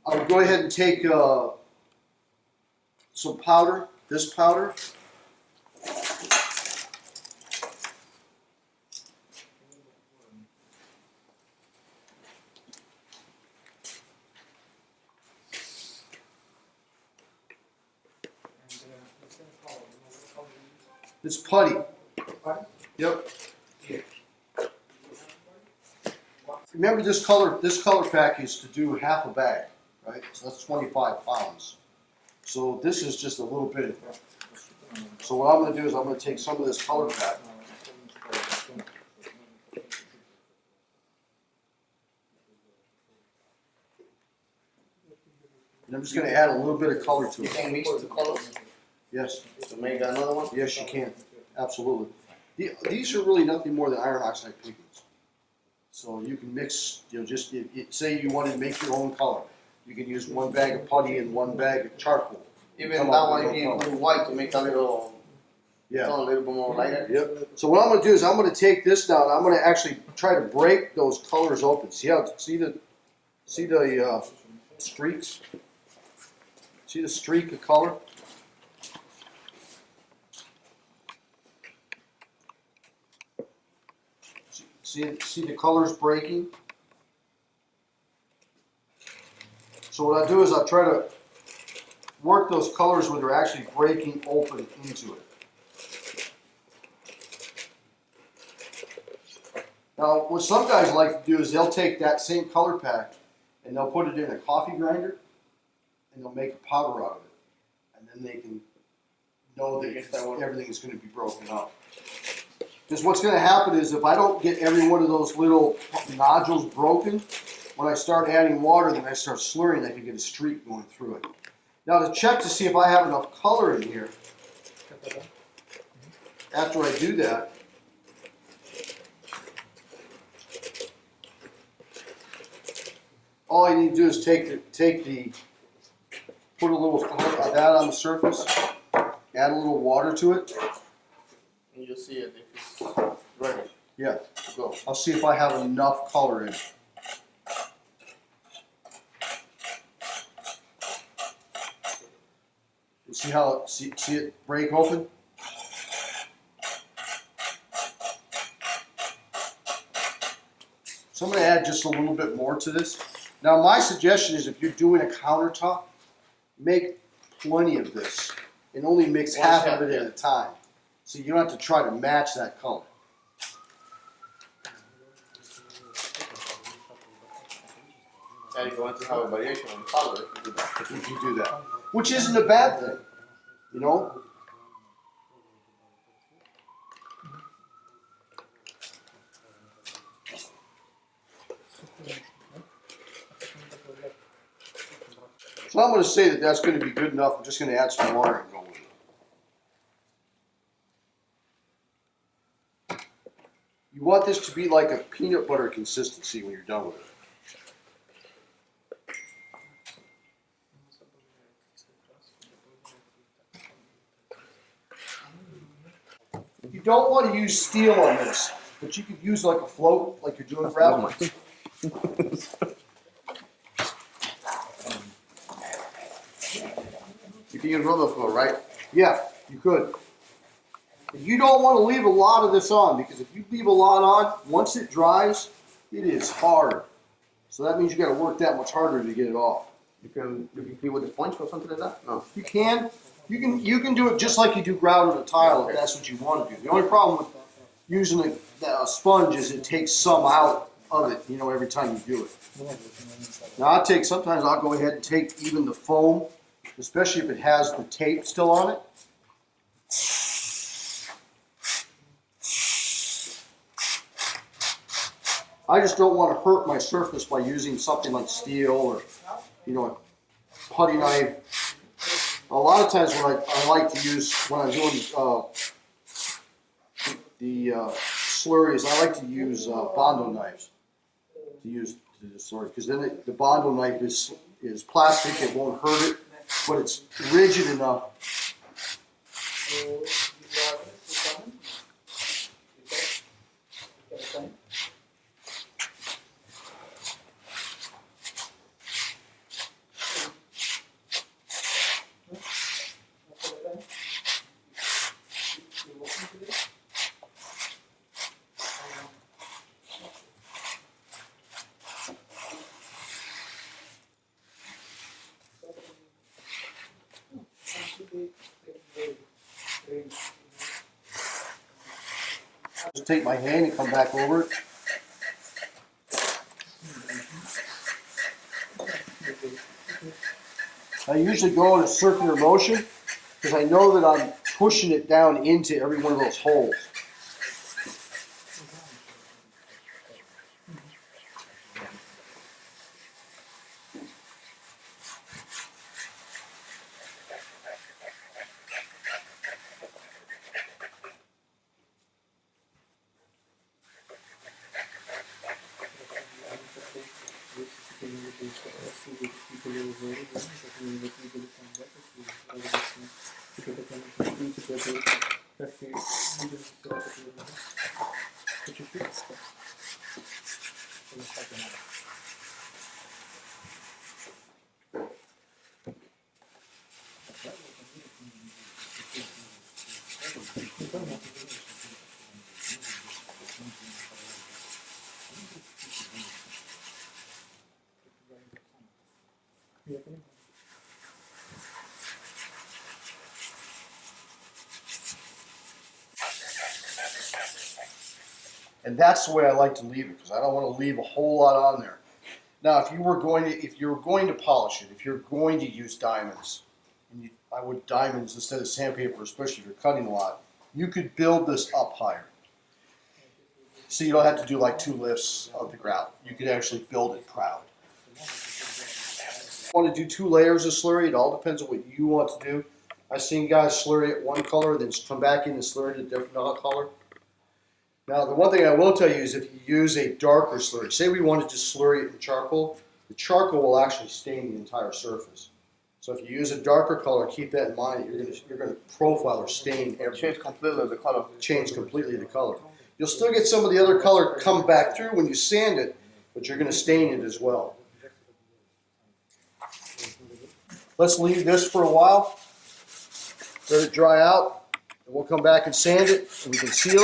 I would go ahead and take some powder, this powder. It's putty. Yep. Remember this color pack is to do half a bag, right? So that's 25 pounds. So this is just a little bit. So what I'm going to do is I'm going to take some of this color pack. And I'm just going to add a little bit of color to it. You can mix the colors Yes. to make another one? Yes, you can. Absolutely. These are really nothing more than iron oxide pigments. So you can mix, just say you wanted to make your own color. You can use one bag of putty and one bag of charcoal. Even that one, if you put white to make a little, Yeah. a little bit more lighter. Yep. So what I'm going to do is I'm going to take this down. I'm going to actually try to break those colors open. See the streaks? See the streak of color? See the colors breaking? So what I do is I try to work those colors where they're actually breaking open into it. Now, what some guys like to do is they'll take that same color pack and they'll put it in a coffee grinder and they'll make a powder out of it. And then they can know that everything is going to be broken up. Because what's going to happen is if I don't get every one of those little nodules broken, when I start adding water, then I start slurring, I can get a streak going through it. Now to check to see if I have enough color in here, after I do that, all I need to do is put a little of that on the surface, add a little water to it. And you'll see it if it's ready. Yeah, Go. I'll see if I have enough color in it. You see how see it break open? So I'm going to add just a little bit more to this. Now my suggestion is if you're doing a countertop, make plenty of this and only mix half of it at a time. So you don't have to try to match that color. And you're going to have a variation in color if you do that. If you do that. Which isn't a bad thing, you know? So I'm going to say that that's going to be good enough. I'm just going to add some water and go with it. You want this to be like a peanut butter consistency when you're done with it. You don't want to use steel on this, but you could use like a float, like you're doing gravel. You can use rubber floor, right? Yeah, you could. You don't want to leave a lot of this on, because if you leave a lot on, once it dries, it is hard. So that means you got to work that much harder to get it off. You can clean with a sponge or something like that? No. You can do it just like you do grout on a tile if that's what you want to do. The only problem with using a sponge is it takes some out of it, every time you do it. Now sometimes I'll go ahead and take even the foam, especially if it has the tape still on it. I just don't want to hurt my surface by using something like steel or, a putty knife. A lot of times when I like to use, when I'm doing the slurries, I like to use Bondo knives to the slurry, because then the Bondo knife is plastic, it won't hurt it, but it's rigid enough. just take my hand and come back over it. I usually go in a circular motion because I know that I'm pushing it down into every one of those holes. And that's the way I like to leave it because I don't want to leave a whole lot on there. Now, if you're going to polish it, if you're going to use diamonds, and I would diamonds instead of sandpaper, especially if you're cutting a lot, you could build this up higher. So you don't have to do like 2 lifts of the grout. You could actually build it proud. If you want to do 2 layers of slurry, it all depends on what you want to do. I've seen guys slurry it one color, then come back in and slurry it a different color. Now, the one thing I will tell you is if you use a darker slurry, say we wanted to slurry it in charcoal, the charcoal will actually stain the entire surface. So if you use a darker color, keep that in mind. You're going to profile or stain everything. Change completely the color. Change completely the color. You'll still get some of the other color come back through when you sand it, but you're going to stain it as well. Let's leave this for a while. Let it dry out, and we'll come back and sand it, and we can seal it.